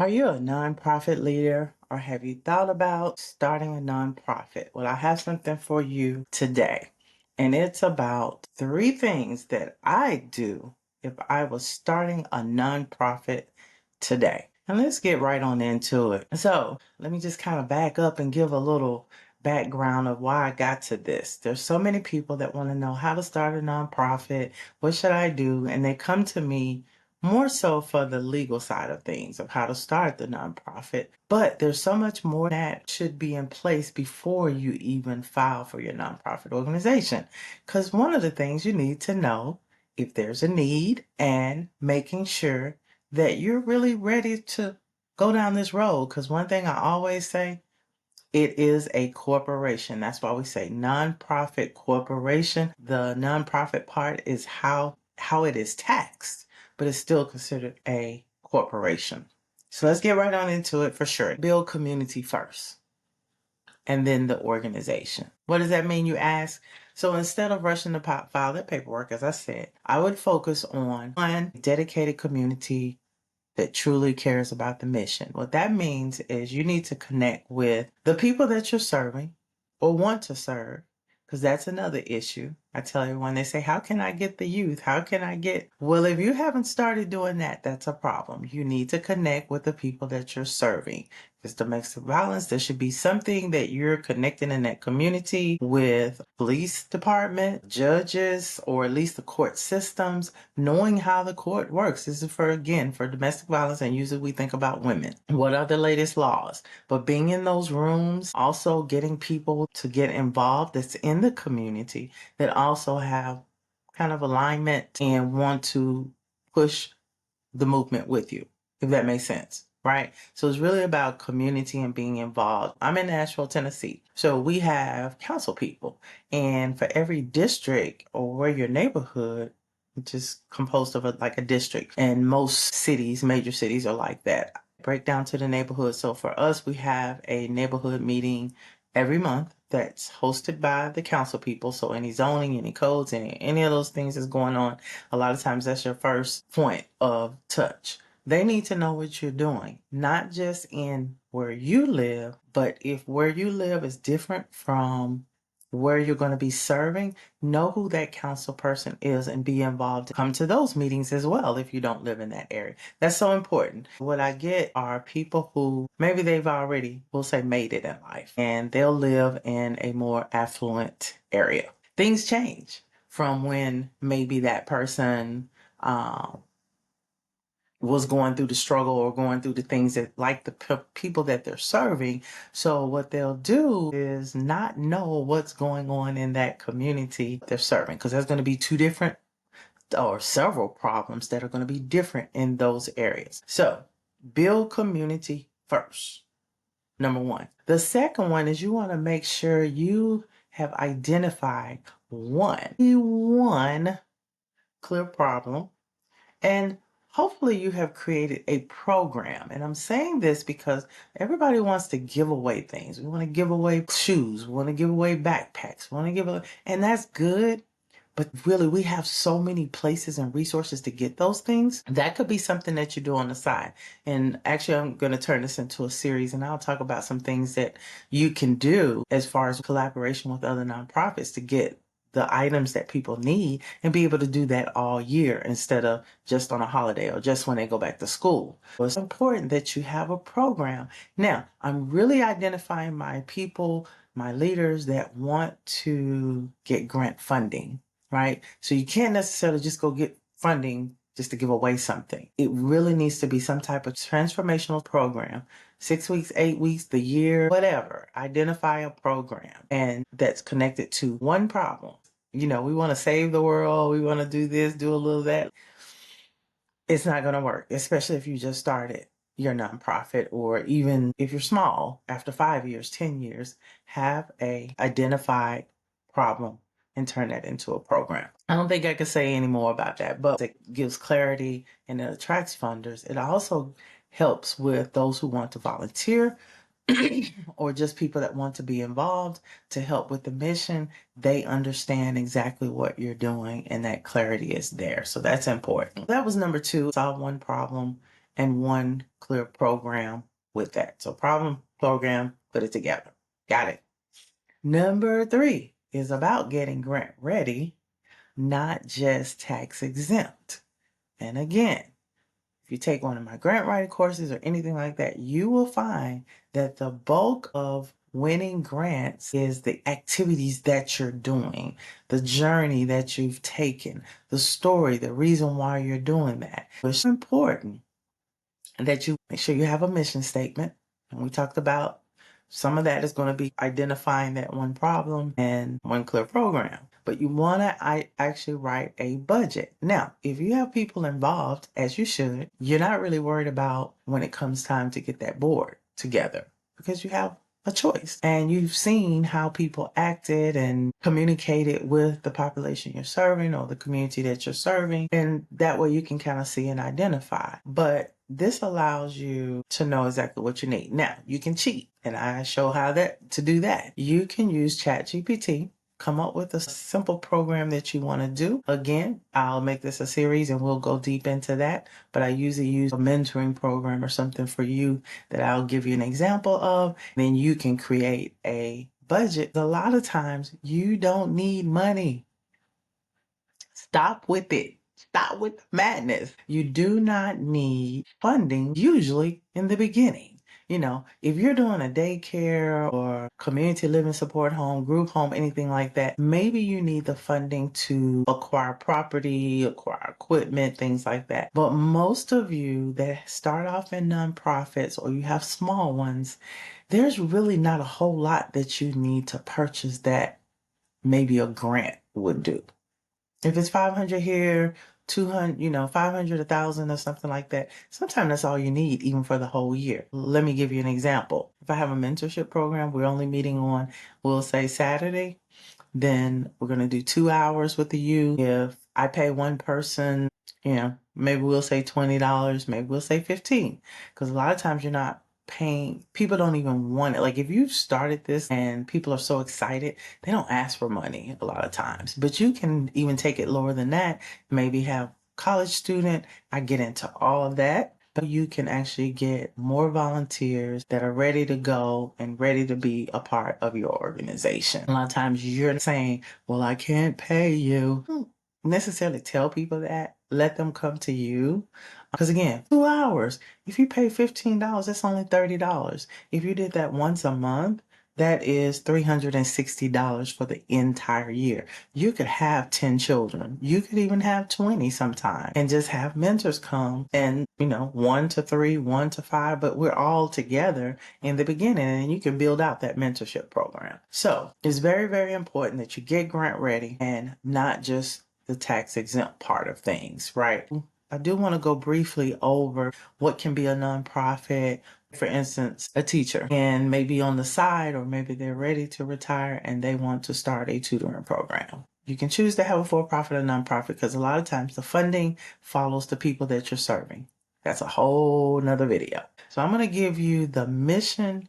Are you a nonprofit leader or have you thought about starting a nonprofit? Well, I have something for you today, and it's about 3 things that I do if I was starting a nonprofit today. And let's get right on into it. So, let me just kind of back up and give a little background of why I got to this. There's so many people that want to know how to start a nonprofit, what should I do? And they come to me more so for the legal side of things of how to start the nonprofit. But there's so much more that should be in place before you even file for your nonprofit organization. Because one of the things you need to know if there's a need and making sure that you're really ready to go down this road. Because one thing I always say, it is a corporation. That's why we say nonprofit corporation. The nonprofit part is how it is taxed, but it's still considered a corporation. So let's get right on into it for sure. Build community first and then the organization. What does that mean, you ask? So instead of rushing to file that paperwork, as I said, I would focus on one dedicated community that truly cares about the mission. What that means is you need to connect with the people that you're serving or want to serve, because that's another issue. I tell everyone, they say, how can I get the youth? How can I get? Well, if you haven't started doing that, that's a problem. You need to connect with the people that you're serving. If it's domestic violence, there should be something that you're connecting in that community with police department, judges, or at least the court systems, knowing how the court works. This is for domestic violence, and usually we think about women. What are the latest laws? But being in those rooms, also getting people to get involved that's in the community that also have kind of alignment and want to push the movement with you, if that makes sense. Right? So it's really about community and being involved. I'm in Nashville, Tennessee. So we have council people. And for every district or where your neighborhood, which is composed of like a district, and most cities, major cities are like that. Break down to the neighborhood. So for us, we have a neighborhood meeting every month that's hosted by the council people. So any zoning, any codes, any of those things is going on. A lot of times that's your first point of touch. They need to know what you're doing, not just in where you live, but if where you live is different from where you're going to be serving, know who that council person is and be involved. Come to those meetings as well if you don't live in that area. That's so important. What I get are people who maybe they've already, we'll say, made it in life, and they'll live in a more affluent area. Things change from when maybe that person was going through the struggle or going through the things that like the people that they're serving. So what they'll do is not know what's going on in that community they're serving, because there's going to be two different or several problems that are going to be different in those areas. So build community first. Number one. The second one is you want to make sure you have identified one clear problem, and hopefully you have created a program. And I'm saying this because everybody wants to give away things. We want to give away shoes. We want to give away backpacks. We want to give away, and that's good. But really, we have so many places and resources to get those things. That could be something that you do on the side. And actually, I'm going to turn this into a series, and I'll talk about some things that you can do as far as collaboration with other nonprofits to get the items that people need and be able to do that all year instead of just on a holiday or just when they go back to school. So it's important that you have a program. Now, I'm really identifying my people, my leaders that want to get grant funding, right? So you can't necessarily just go get funding just to give away something. It really needs to be some type of transformational program, 6 weeks, 8 weeks, the year, whatever. Identify a program and that's connected to one problem. You know, we want to save the world. We want to do this, do a little that. It's not going to work, especially if you just started your nonprofit, or even if you're small, after 5 years, 10 years, have a identified problem and turn that into a program. I don't think I could say any more about that, but it gives clarity and it attracts funders. It also helps with those who want to volunteer or just people that want to be involved to help with the mission. They understand exactly what you're doing and that clarity is there. So that's important. That was number 2, solve one problem and one clear program with that. So problem, program, put it together. Got it. Number 3 is about getting grant ready, not just tax exempt. And again, if you take one of my grant writing courses or anything like that, you will find that the bulk of winning grants is the activities that you're doing, the journey that you've taken, the story, the reason why you're doing that. It's important that you make sure you have a mission statement. And we talked about some of that is going to be identifying that one problem and one clear program. But you want to actually write a budget. Now, if you have people involved, as you should, you're not really worried about when it comes time to get that board together because you have a choice. And you've seen how people acted and communicated with the population you're serving or the community that you're serving. And that way you can kind of see and identify. But this allows you to know exactly what you need. Now, you can cheat, and I show how to do that. You can use ChatGPT, come up with a simple program that you want to do. Again, I'll make this a series and we'll go deep into that, but I usually use a mentoring program or something for you that I'll give you an example of. Then you can create a budget. A lot of times you don't need money. Stop with it. Stop with the madness. You do not need funding usually in the beginning. You know, if you're doing a daycare or community living support home, group home, anything like that, maybe you need the funding to acquire property, acquire equipment, things like that. But most of you that start off in nonprofits or you have small ones, there's really not a whole lot that you need to purchase that maybe a grant would do. If it's 500 here, 200, 500, 1,000 or something like that, sometimes that's all you need even for the whole year. Let me give you an example. If I have a mentorship program, we're only meeting on, we'll say Saturday, then we're going to do 2 hours with the youth. If I pay one person, maybe we'll say $20, maybe we'll say 15, because a lot of times you're not paying, people don't even want it. Like if you've started this and people are so excited, they don't ask for money a lot of times, but you can even take it lower than that. Maybe have college student. I get into all of that, but you can actually get more volunteers that are ready to go and ready to be a part of your organization. A lot of times you're saying, well, I can't pay you. Don't necessarily tell people that. Let them come to you. Because again, 2 hours. If you pay $15, that's only $30. If you did that once a month, that is $360 for the entire year. You could have 10 children. You could even have 20 sometime and just have mentors come and, 1 to 3, 1 to 5, but we're all together in the beginning and you can build out that mentorship program. So it's very, very important that you get grant ready and not just the tax exempt part of things, right? I do want to go briefly over what can be a nonprofit. For instance, a teacher and maybe on the side, or maybe they're ready to retire and they want to start a tutoring program. You can choose to have a for-profit or nonprofit because a lot of times the funding follows the people that you're serving. That's a whole nother video. So I'm going to give you the mission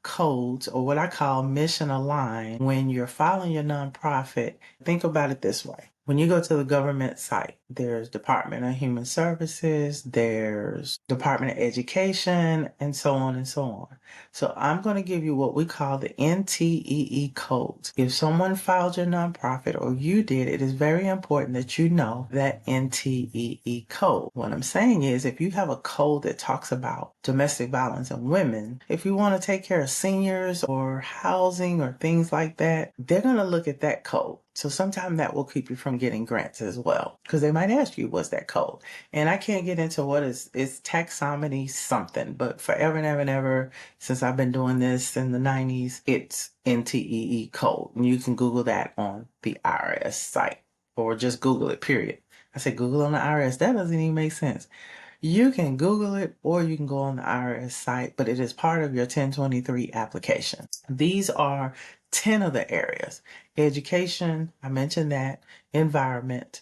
codes, or what I call mission aligned. When you're filing your nonprofit, think about it this way. When you go to the government site, there's Department of Human Services, there's Department of Education, and so on and so on. So I'm going to give you what we call the NTEE codes. If someone filed your nonprofit or you did, it is very important that you know that NTEE code. What I'm saying is if you have a code that talks about domestic violence and women, if you want to take care of seniors or housing or things like that, they're going to look at that code. So sometimes that will keep you from getting grants as well, because they might ask you, what's that code? And I can't get into what it's taxonomy something, but forever and ever and ever, since I've been doing this in the 90s, it's NTEE code. And you can Google that on the IRS site, or just Google it, period. I said Google on the IRS. That doesn't even make sense. You can Google it or you can go on the IRS site, but it is part of your 1023 application. These are 10 of the areas. Education, I mentioned that. Environment.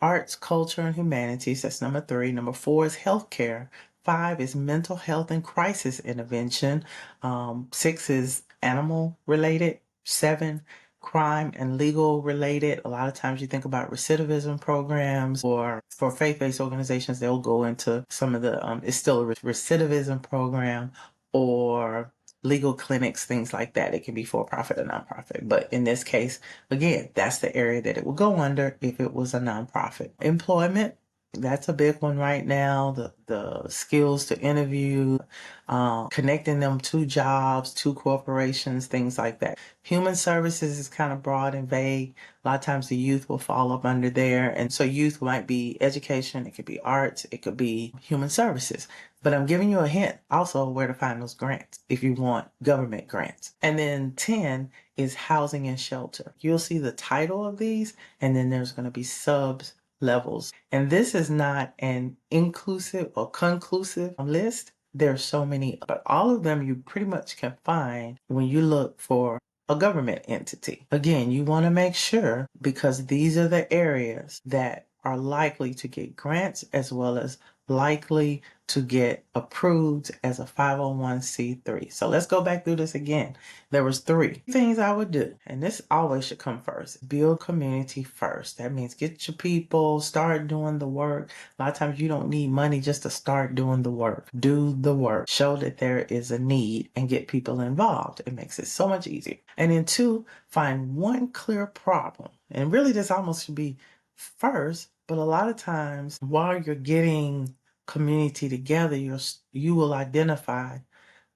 Arts, culture, and humanities, that's number 3. Number 4 is healthcare. 5 is mental health and crisis intervention. 6 is animal related. 7, crime and legal related. A lot of times you think about recidivism programs, or for faith-based organizations, they'll go into some of the, it's still a recidivism program, or legal clinics, things like that. It can be for-profit or nonprofit. But in this case, again, that's the area that it will go under if it was a nonprofit. Employment, that's a big one right now. The skills to interview, connecting them to jobs, to corporations, things like that. Human services is kind of broad and vague. A lot of times the youth will fall up under there. And so youth might be education, it could be arts, it could be human services. But I'm giving you a hint also where to find those grants if you want government grants. And then 10 is housing and shelter. You'll see the title of these, and then there's going to be subs levels. And this is not an inclusive or conclusive list. There's so many, but all of them you pretty much can find when you look for a government entity. Again, you want to make sure, because these are the areas that are likely to get grants as well as likely to get approved as a 501c3. So let's go back through this again. There was 3 things I would do, and this always should come first. Build community first. That means get your people, start doing the work. A lot of times you don't need money just to start doing the work. Do the work. Show that there is a need and get people involved. It makes it so much easier. And then 2, find one clear problem. And really this almost should be first, but a lot of times while you're getting community together, you will identify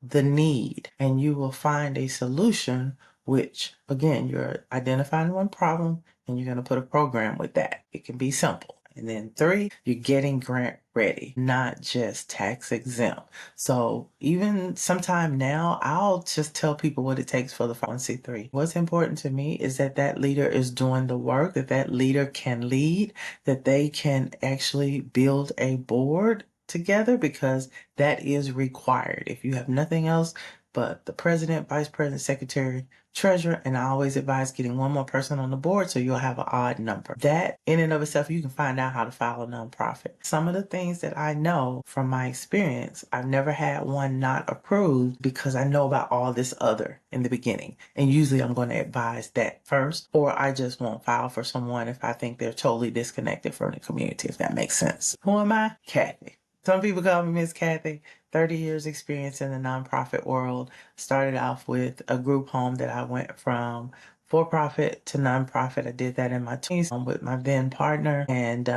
the need and you will find a solution, which again, you're identifying one problem and you're going to put a program with that. It can be simple. And then 3, you're getting grant ready, not just tax exempt. So even sometime now, I'll just tell people what it takes for the 501c3. What's important to me is that that leader is doing the work, that that leader can lead, that they can actually build a board together, because that is required. If you have nothing else but the president, vice president, secretary, treasurer, and I always advise getting one more person on the board so you'll have an odd number. That in and of itself, you can find out how to file a nonprofit. Some of the things that I know from my experience, I've never had one not approved because I know about all this other in the beginning. And usually I'm going to advise that first, or I just won't file for someone if I think they're totally disconnected from the community, if that makes sense. Who am I? Kathy. Some people call me Miss Kathy. 30 years experience in the nonprofit world. Started off with a group home that I went from for-profit to nonprofit. I did that in my 20s with my then partner, and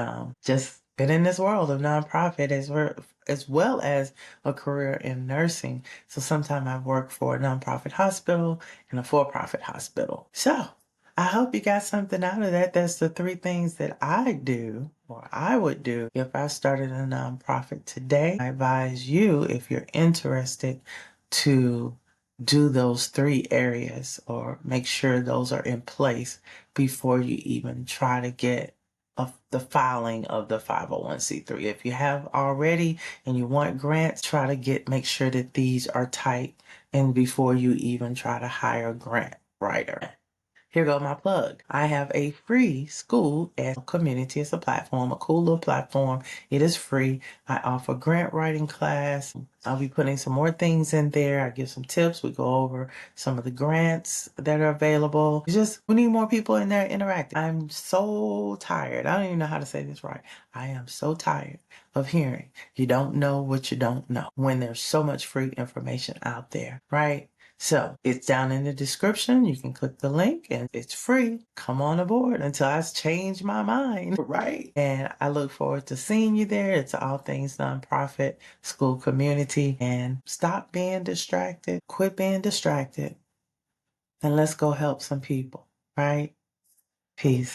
just been in this world of nonprofit as well as a career in nursing. So sometimes I've worked for a nonprofit hospital and a for-profit hospital. So I hope you got something out of that. That's the 3 things that I do, or I would do if I started a nonprofit today. I advise you, if you're interested, to do those 3 areas or make sure those are in place before you even try to get the filing of the 501c3. If you have already and you want grants, try to make sure that these are tight, and before you even try to hire a grant writer. Here goes my plug. I have a free school as a community. It's a platform, a cool little platform. It is free. I offer grant writing class. I'll be putting some more things in there. I give some tips. We go over some of the grants that are available. We need more people in there interacting. I'm so tired. I don't even know how to say this right. I am so tired of hearing you don't know what you don't know when there's so much free information out there, right? So it's down in the description. You can click the link and it's free. Come on aboard until I change my mind, right? And I look forward to seeing you there. It's all things nonprofit, school community, and stop being distracted. Quit being distracted and let's go help some people, right? Peace.